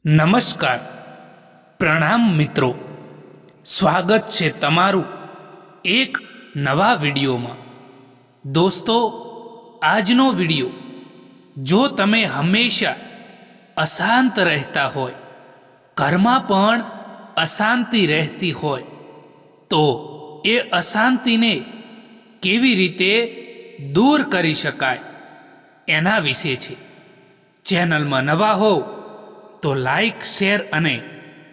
નમસ્કાર, પ્રણામ મિત્રો. સ્વાગત છે તમારું એક નવા વિડીયોમાં. દોસ્તો, આજનો વિડીયો જો તમે હંમેશા અશાંત રહેતા હોય, ઘરમાં પણ અશાંતિ રહેતી હોય, તો એ અશાંતિને કેવી રીતે દૂર કરી શકાય એના વિશે છે. ચેનલમાં નવા હોવ તો લાઈક, શેર અને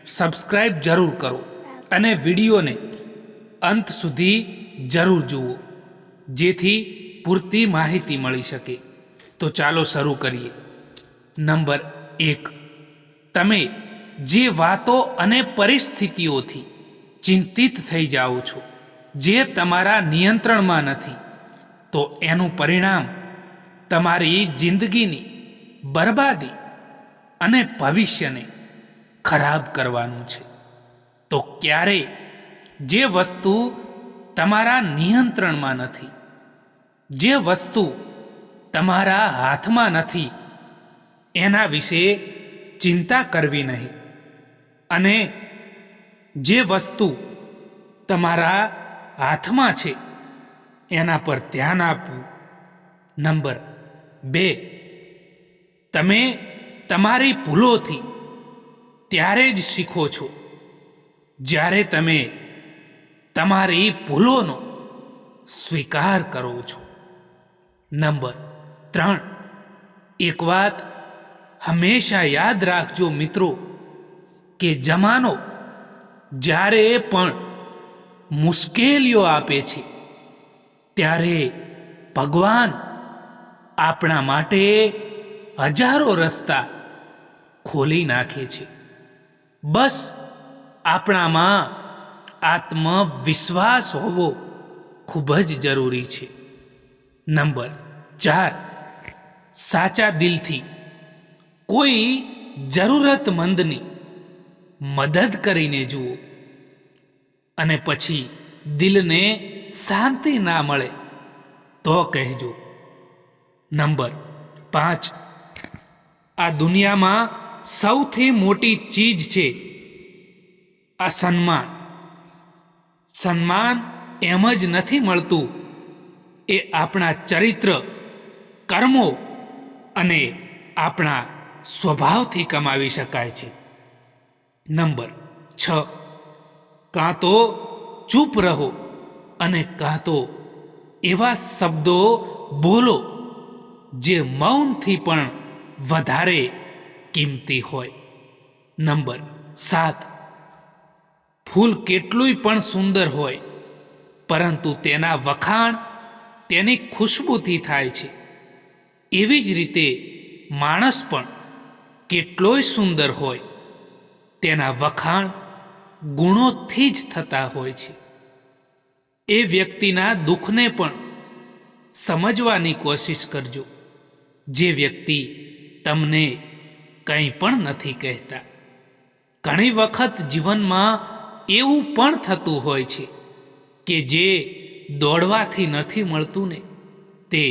સબસ્ક્રાઈબ જરૂર કરો અને વિડીયોને અંત સુધી જરૂર જુઓ, જેથી પૂરતી માહિતી મળી શકે. તો ચાલો શરૂ કરીએ. નંબર 1, તમે જે વાતો અને પરિસ્થિતિઓથી ચિંતિત થઈ જાઓ છો, જે તમારા નિયંત્રણમાં નથી, તો એનું પરિણામ તમારી જિંદગીની બરબાદી અને ભવિષ્યને ખરાબ કરવાનું છે. તો ક્યારેય જે વસ્તુ તમારા નિયંત્રણમાં નથી, જે વસ્તુ તમારા હાથમાં નથી, એના વિશે ચિંતા કરવી નહીં, અને જે વસ્તુ તમારા હાથમાં છે એના પર ધ્યાન આપવું. નંબર 2, તમે તમારી ભૂલોથી ત્યારે જ શીખો છો જ્યારે તમે તમારી ભૂલોનો સ્વીકાર કરો છો. નંબર 3, એક વાત હંમેશા યાદ રાખજો મિત્રો, કે જમાનો જ્યારે પણ મુશ્કેલીઓ આપે છે, ત્યારે ભગવાન આપણા માટે હજારો રસ્તા ખોલી નાખે છે. બસ આપણામાં આત્મવિશ્વાસ હોવો ખૂબ જ જરૂરી છે. નંબર 4, સાચા દિલથી કોઈ જરૂરતમંદની મદદ કરીને જુઓ, અને પછી દિલને શાંતિ ના મળે તો કહેજો. નંબર 5, આ દુનિયામાં સૌથી મોટી ચીજ છે આ સન્માન. સન્માન એમ જ નથી મળતું, એ આપણા ચરિત્ર, કર્મો અને આપણા સ્વભાવથી કમાવી શકાય છે. નંબર 6, કાં તો ચૂપ રહો અને કાં તો એવા શબ્દો બોલો જે મૌનથી પણ વધારે કિંમતી હોય. નંબર 7, ફૂલ કેટલુંય પણ સુંદર હોય, પરંતુ તેના વખાણ તેની ખુશ્બુથી થાય છે. એવી જ રીતે માણસ પણ કેટલોય સુંદર હોય, તેના વખાણ ગુણોથી જ થતા હોય છે. એ વ્યક્તિના દુઃખને પણ સમજવાની કોશિશ કરજો, જે વ્યક્તિ તમને કંઈ પણ નથી કહેતા. ઘણી વખત જીવનમાં એવું પણ થતું હોય છે કે જે દોડવાથી નથી મળતું ને, તે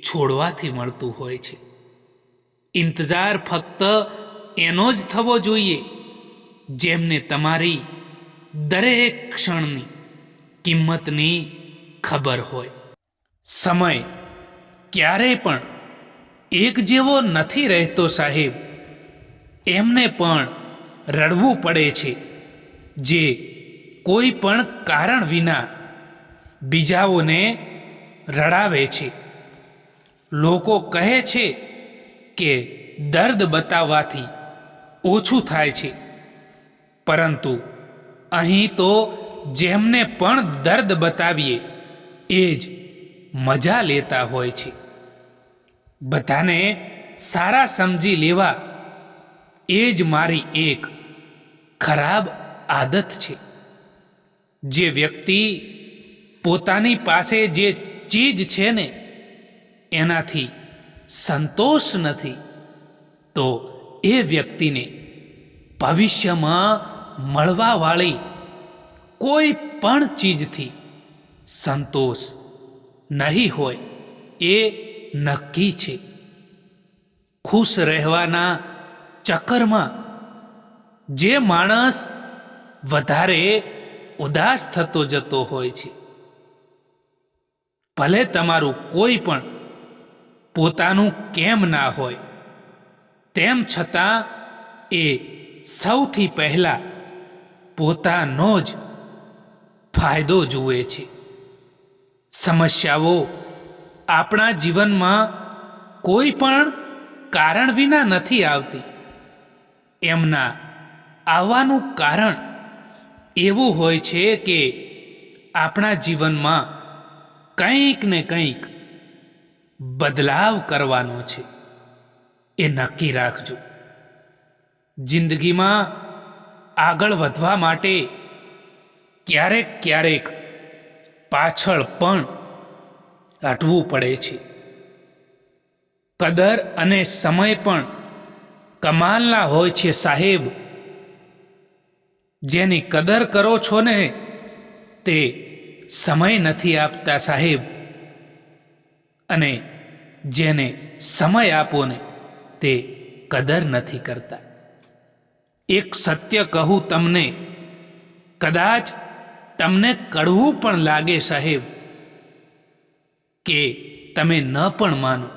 છોડવાથી મળતું હોય છે. ઇંતજાર ફક્ત એનો જ થવો જોઈએ જેમને તમારી દરેક ક્ષણની કિંમતની ખબર હોય. સમય ક્યારેય પણ એક જેવો નથી રહેતો સાહેબ. એમને પણ રડવું પડે છે જે કોઈ પણ કારણ વિના બીજાઓને રડાવે છે. લોકો કહે છે કે દર્દ બતાવવાથી ઓછું થાય છે, પરંતુ અહીં તો જેમને પણ દર્દ બતાવીએ એ જ મજા લેતા હોય છે. બધાને સારા સમજી લેવા એ જ મારી એક ખરાબ આદત છે. જે વ્યક્તિ પોતાની પાસે જે ચીજ છે ને એનાથી સંતોષ નથી, તો એ વ્યક્તિને ભવિષ્યમાં મળવાવાળી કોઈ પણ ચીજથી સંતોષ નહીં હોય એ નક્કી છે. ખુશ રહેવાના ચક્કરમાં જે માણસ વધારે ઉદાસ થતો જતો હોય છે, ભલે તમારું કોઈ પણ પોતાનું કેમ ના હોય, તેમ છતાં એ સૌથી પહેલા પોતાનો જ ફાયદો જુએ છે. સમસ્યાઓ આપણા જીવનમાં કોઈ પણ કારણ વિના નથી આવતી. એમના આવવાનું કારણ એવું હોય છે કે આપણા જીવનમાં કંઈક ને કંઈક બદલાવ કરવાનો છે. એ નક્કી રાખજો. જિંદગીમાં આગળ વધવા માટે ક્યારેક ક્યારેક પાછળ પણ હટવું પડે છે. કદર અને સમય પણ કમાલના હોય છે સાહેબ. જેની કદર કરો છો ને તે સમય નથી આપતા સાહેબ, અને જેને સમય આપો ને તે કદર નથી કરતા. એક સત્ય કહું તમને, કદાચ તમને કડવું પણ લાગે સાહેબ, કે તમે ન પણ માનો.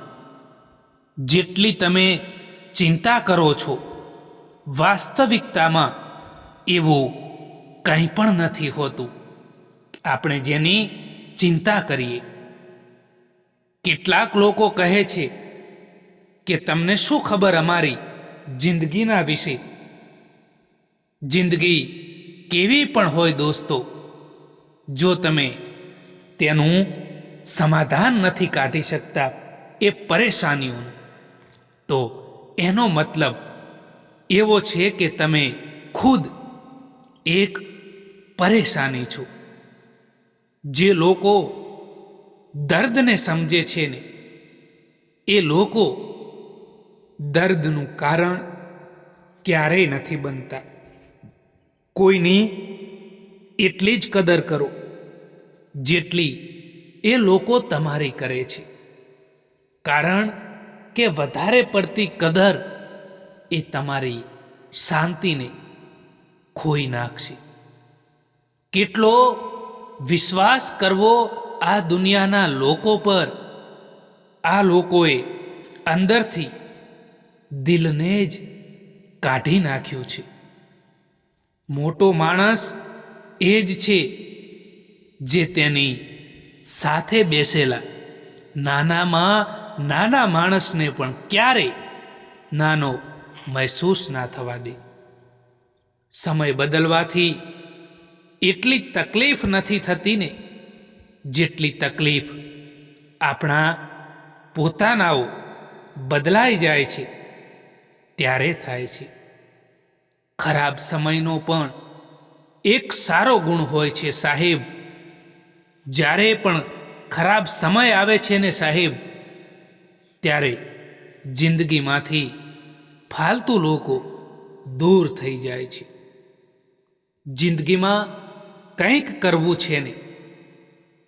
જેટલી તમે ચિંતા કરો છો, વાસ્તવિકતામાં એવું કંઈ પણ નથી હોતું આપણે જેની ચિંતા કરીએ. કેટલાક લોકો કહે છે કે તમને શું ખબર અમારી જિંદગીના વિશે. જિંદગી કેવી પણ હોય દોસ્તો, જો તમે તેનું સમાધાન નથી કાઢી શકતા એ પરેશાનીઓનું, તો એનો મતલબ એવો છે કે તમે ખુદ એક પરેશાની છો. જે લોકો દર્દને સમજે છે ને એ લોકો દર્દનું કારણ ક્યારેય નથી બનતા. કોઈની એટલી જ કદર કરો જેટલી એ લોકો તમારી કરે છે, કારણ કે વધારે પડતી કદર એ તમારી શાંતિને ખોઈ નાખશે. કેટલો વિશ્વાસ કરવો આ દુનિયાના લોકો પર. આ લોકોએ અંદરથી દિલને જ કાઢી નાખ્યું છે. મોટો માણસ એ જ છે જે તેની સાથે બેસેલા નાનામાં નાના માણસને પણ ક્યારેય નાનો મહેસૂસ ના થવા દે. સમય બદલવાથી એટલી તકલીફ નથી થતી ને જેટલી તકલીફ આપણા પોતાનાઓ બદલાઈ જાય છે ત્યારે થાય છે. ખરાબ સમયનો પણ એક સારો ગુણ હોય છે સાહેબ. જ્યારે પણ ખરાબ સમય આવે છે ને સાહેબ, ત્યારે જિંદગીમાંથી ફાલતુ લોકો દૂર થઈ જાય છે. જિંદગીમાં કંઈક કરવું છે ને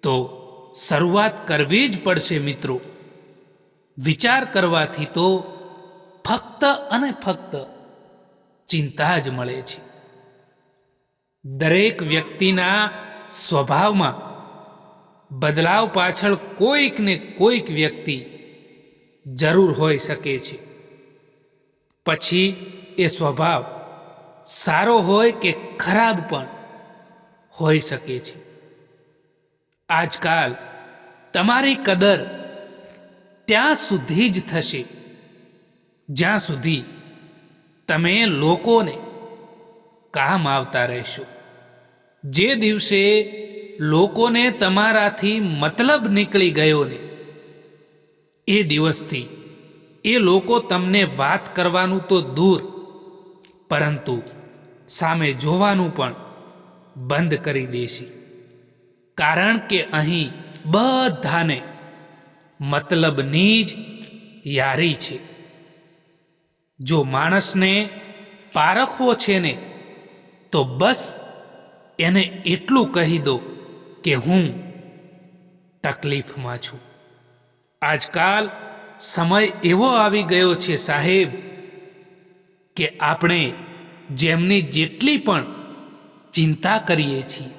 તો શરૂઆત કરવી જ પડશે મિત્રો. વિચાર કરવાથી તો ફક્ત અને ફક્ત ચિંતા જ મળે છે. દરેક વ્યક્તિના સ્વભાવમાં બદલાવ પાછળ કોઈક ને કોઈક વ્યક્તિ જરૂર હોઈ શકે છે. પછી એ સ્વભાવ સારો હોય કે ખરાબ પણ હોઈ શકે છે. આજકાલ તમારી કદર ત્યાં સુધી જ થશે જ્યાં સુધી તમે લોકોને કામ આવતા રહેશો. જે દિવસે લોકોને તમારાથી મતલબ નીકળી ગયો ને એ દિવસથી એ લોકો તમને વાત કરવાનું તો દૂર, પરંતુ સામે જોવાનું પણ બંધ કરી દેશે. કારણ કે અહીં બધાને મતલબની જ યારી છે. જો માણસને પારખવો છે ને તો બસ એને એટલું કહી દો કે હું તકલીફમાં છું. આજકાલ સમય એવો આવી ગયો છે સાહેબ કે આપણે જેમની જેટલી પણ ચિંતા કરીએ છીએ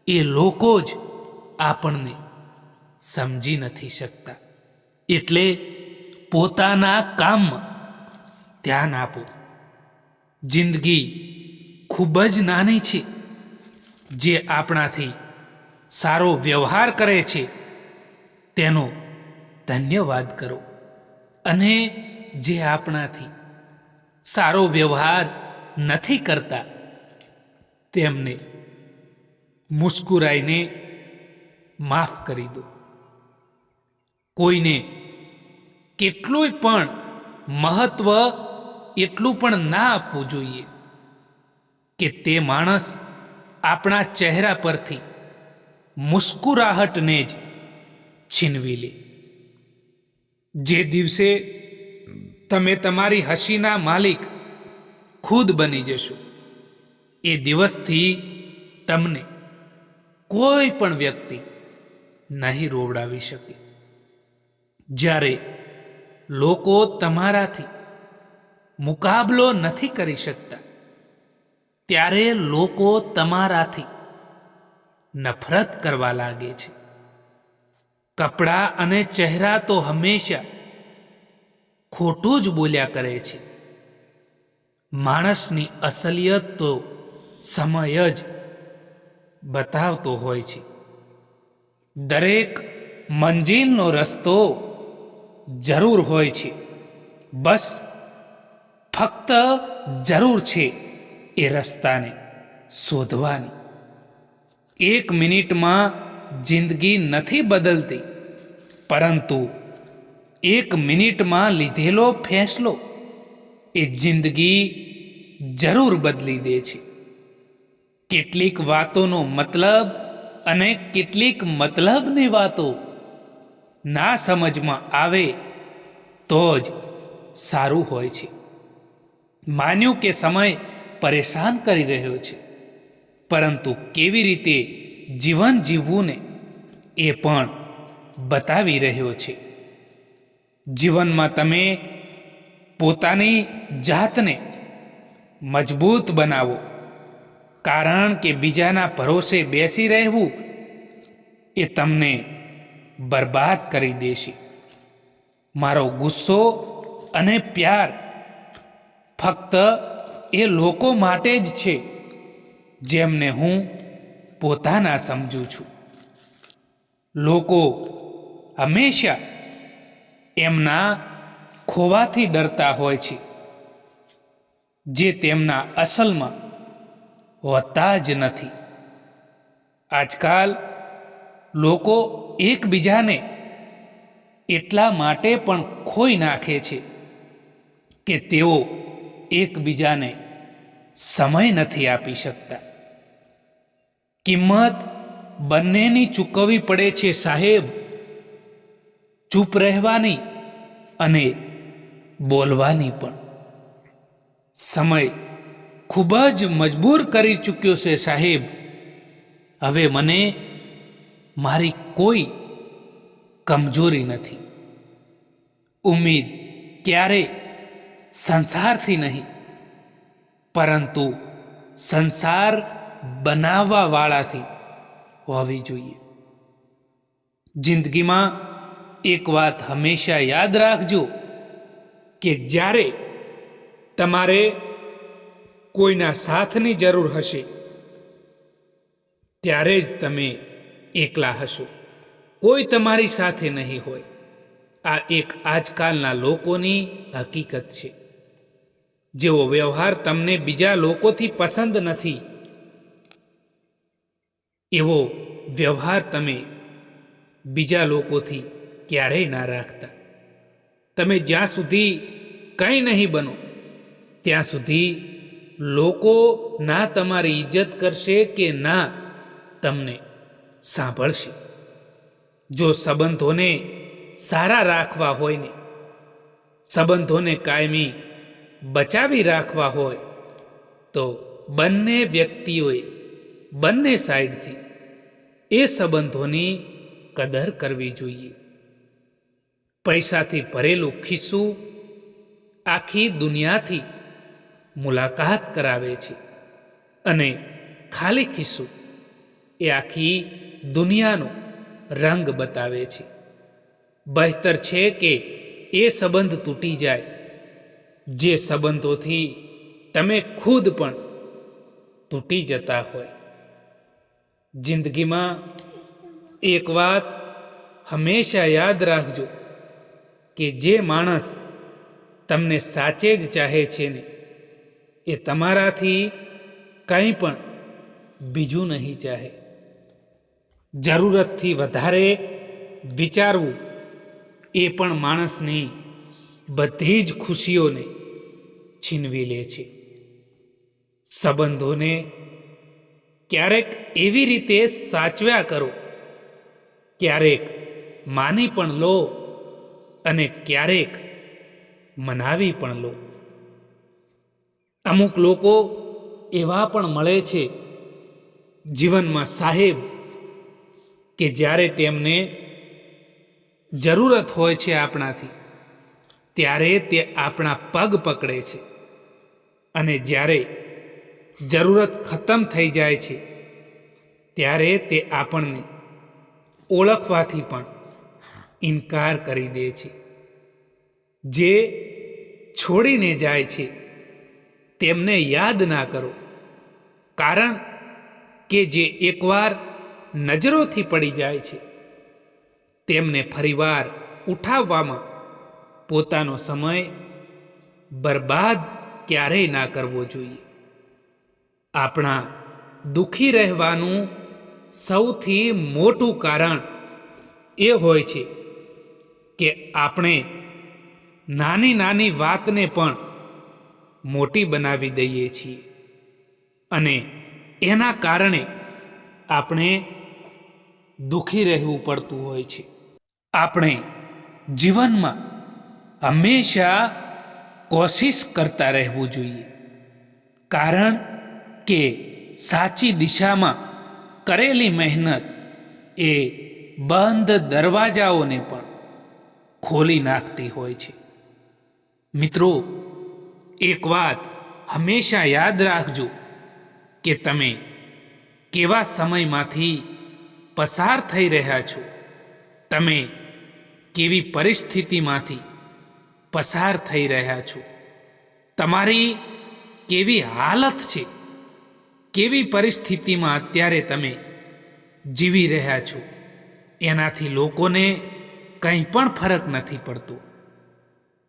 એ લોકો જ આપણને સમજી નથી શકતા. એટલે પોતાના કામમાં ધ્યાન આપો. જિંદગી ખૂબ જ નાની છે. જે આપણાથી સારો વ્યવહાર કરે છે તેનો ધન્યવાદ કરો, અને જે આપણાથી સારો વ્યવહાર નથી કરતા તેમને મુસ્કુરાઈને માફ કરી દો. કોઈને કેટલું પણ મહત્વ એટલું પણ ના આપવું જોઈએ કે તે માણસ આપણા ચહેરા પરથી મુસ્કુરાહટને જ છીનવી લે. જે દિવસે તમે તમારી હસીના માલિક ખુદ બની જશો એ દિવસથી તમને કોઈ પણ વ્યક્તિ નહીં રોવડાવી શકે. જ્યારે લોકો તમારાથી મુકાબલો નથી કરી શકતા ત્યારે લોકો તમારાથી નફરત કરવા લાગે છે. કપડાં અને ચહેરા તો હંમેશા ખોટું જ બોલ્યા કરે છે. માણસની અસલિયત તો સમય જ બતાવતો હોય છે. દરેક મંજિલનો રસ્તો જરૂર હોય છે, બસ ફક્ત જરૂર છે એ રસ્તાને શોધવાની. 1 મિનિટમાં જિંદગી નથી બદલતી, પરંતુ 1 મિનિટમાં લીધેલો ફેંસલો એ જિંદગી જરૂર બદલી દે છે. કેટલીક વાતોનો મતલબ અને કેટલીક મતલબની વાતો ના સમજમાં આવે તો જ સારું હોય છે. માન્યું કે સમય પરેશાન કરી રહ્યો છે, પરંતુ કેવી રીતે જીવન જીવવું ને એ પણ બતાવી રહ્યો છે. જીવનમાં તમે પોતાની જાતને મજબૂત બનાવો, કારણ કે બીજાના ભરોસે બેસી રહેવું એ તમને બરબાદ કરી દેશે. મારો ગુસ્સો અને પ્યાર ફક્ત એ લોકો માટે જ છે જેમને હું પોતાના સમજું છું. લોકો હંમેશા એમના ખોવાથી ડરતા હોય છે, જે તેમના અસલમાં હોતા જ નથી. આજકાલ લોકો એકબીજાને એટલા માટે પણ ખોઈ નાખે છે કે તેઓ એકબીજાને સમય નથી આપી શકતા. કિંમત બંનેની ચૂકવવી પડે છે સાહેબ, ચૂપ રહેવાની અને બોલવાની પણ. સમય ખૂબ જ મજબૂર કરી ચૂક્યો છે સાહેબ. હવે મને મારી કોઈ કમજોરી નથી. ઉમ્મીદ ક્યારેય સંસારથી નહીં, પરંતુ સંસાર બનાવવા વાળાથી હોવી જોઈએ. જિંદગીમાં એક વાત હંમેશા યાદ રાખજો કે જ્યારે તમારે કોઈના સાથની જરૂર હશે ત્યારે જ તમે એકલા હશો, કોઈ તમારી સાથે નહીં હોય. આ એક આજકાલના લોકોની હકીકત છે. જેવો વ્યવહાર તમને બીજા લોકોથી પસંદ નથી, એવો વ્યવહાર તમે બીજા લોકોથી ક્યારેય ના રાખતા. તમે જ્યાં સુધી કંઈ નહીં બનો ત્યાં સુધી લોકો ના તમારી ઇજ્જત કરશે કે ના તમને સાંભળશે. જો સંબંધોને સારા રાખવા હોય ને સંબંધોને કાયમી બચાવી રાખવા હોય તો બંને વ્યક્તિઓએ બંને સાઈડથી એ સંબંધોની કદર કરવી જોઈએ. પૈસાથી ભરેલું ખિસ્સું આખી દુનિયાથી મુલાકાત કરાવે છે અને ખાલી ખિસ્સું એ આખી દુનિયાનો રંગ બતાવે છે. બહેતર છે કે એ સંબંધ તૂટી જાય જે સંબંધોથી તમે ખુદ પણ તૂટી જતા હોય. જિંદગીમાં એક વાત હંમેશા યાદ રાખજો કે જે માણસ તમને સાચે જ ચાહે છે ને એ તમારાથી કંઈ પણ બીજું નહીં ચાહે. જરૂરતથી વધારે વિચારવું એ પણ માણસની બધી જ ખુશીઓને છીનવી લે છે. સંબંધોને ક્યારેક એવી રીતે સાચવ્યા કરો, ક્યારેક માની પણ લો અને ક્યારેક મનાવી પણ લો. અમુક લોકો એવા પણ મળે છે જીવનમાં સાહેબ કે જ્યારે તેમને જરૂરત હોય છે આપણાથી ત્યારે તે આપણા પગ પકડે છે અને જ્યારે જરૂરત ખતમ થઈ જાય છે ત્યારે તે આપણને ઓળખવાથી પણ ઇનકાર કરી દે છે. જે છોડીને જાય છે તેમને યાદ ના કરો, કારણ કે જે એકવાર નજરોથી પડી જાય છે તેમને ફરીવાર ઉઠાવવામાં પોતાનો સમય બરબાદ ક્યારેય ના કરવો જોઈએ. આપણા દુઃખી રહેવાનું સૌથી મોટું કારણ એ હોય છે કે આપણે નાની નાની વાતને પણ મોટી બનાવી દઈએ છીએ અને એના કારણે આપણે દુઃખી રહેવું પડતું હોય છે. આપણે જીવનમાં હંમેશા કોશિશ કરતા રહેવું જોઈએ, કારણ કે સાચી દિશામાં કરેલી મહેનત એ બંધ દરવાજાઓને પણ ખોલી નાખતી હોય છે. મિત્રો, એક વાત હંમેશા યાદ રાખજો કે તમે કેવા સમયમાંથી પસાર થઈ રહ્યા છો, તમે કેવી પરિસ્થિતિમાંથી પસાર થઈ રહ્યા છો, તમારી કેવી હાલત છે, કેવી પરિસ્થિતિમાં અત્યારે તમે જીવી રહ્યા છો, એનાથી લોકોને કંઈ પણ ફરક નથી પડતો.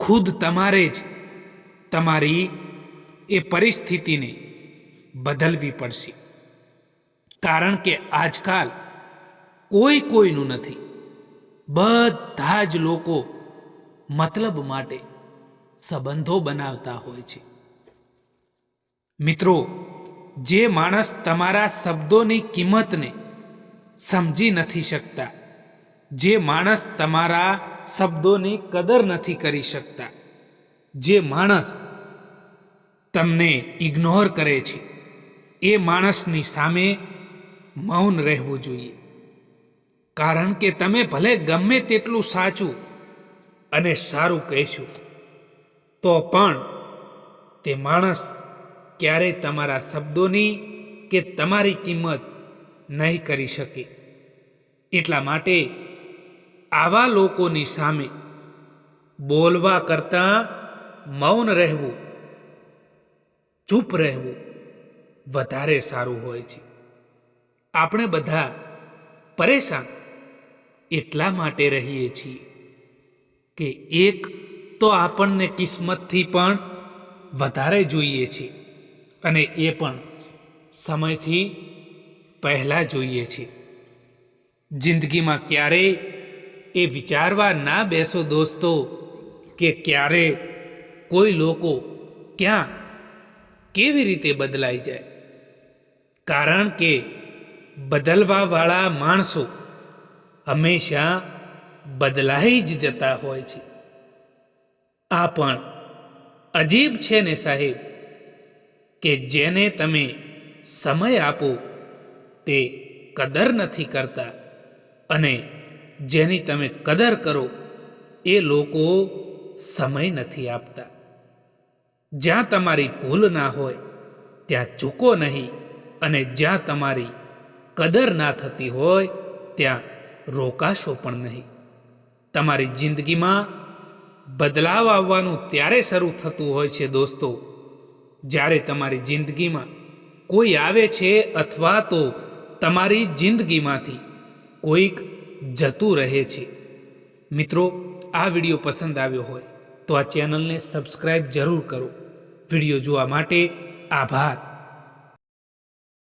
ખુદ તમારે જ તમારી એ પરિસ્થિતિને બદલવી પડશે, કારણ કે આજકાલ કોઈ કોઈનું નથી. બધા જ લોકો મતલબ માટે સંબંધો બનાવતા હોય છે. મિત્રો, જે માણસ તમારા શબ્દોની કિંમતને સમજી નથી શકતા, જે માણસ તમારા શબ્દોની કદર નથી કરી શકતા, જે માણસ તમને ઇગ્નોર કરે છે, એ માણસની સામે મૌન રહેવું જોઈએ. કારણ કે તમે ભલે ગમે તેટલું સાચું અને સારું કહેશો તો પણ તે માણસ ક્યારેય તમારા શબ્દોની કે તમારી કિંમત નહીં કરી શકે. એટલા માટે આવા લોકોની સામે બોલવા કરતાં મૌન રહેવું, ચૂપ રહેવું વધારે સારું હોય છે. આપણે બધા પરેશાન એટલા માટે રહીએ છીએ કે એક તો આપણને કિસ્મતથી પણ વધારે જોઈએ છે અને એ પણ સમયથી પહેલાં જોઈએ છે. જિંદગીમાં ક્યારેય એ વિચારવા ના બેસો દોસ્તો કે ક્યારે કોઈ લોકો ક્યાં કેવી રીતે બદલાઈ જાય, કારણ કે બદલવાવાળા માણસો હંમેશા બદલાઈ જ જતા હોય છે. આ પણ અજીબ છે ને સાહેબ કે જેને તમે સમય આપો તે કદર નથી કરતા અને જેની તમે કદર કરો એ લોકો સમય નથી આપતા. જ્યાં તમારી ભૂલ ના હોય ત્યાં ચૂકો નહીં, અને જ્યાં તમારી કદર ના થતી હોય ત્યાં રોકાશો પણ નહીં. તમારી જિંદગીમાં બદલાવ આવવાનું ત્યારે શરૂ થતું હોય છે દોસ્તો, જ્યારે તમારી જિંદગીમાં કોઈ આવે છે અથવા તો તમારી જિંદગીમાંથી કોઈક જતું રહે છે. મિત્રો, આ વિડીયો પસંદ આવ્યો હોય તો આ ચેનલને સબસ્ક્રાઈબ જરૂર કરો. વિડીયો જોવા માટે આભાર.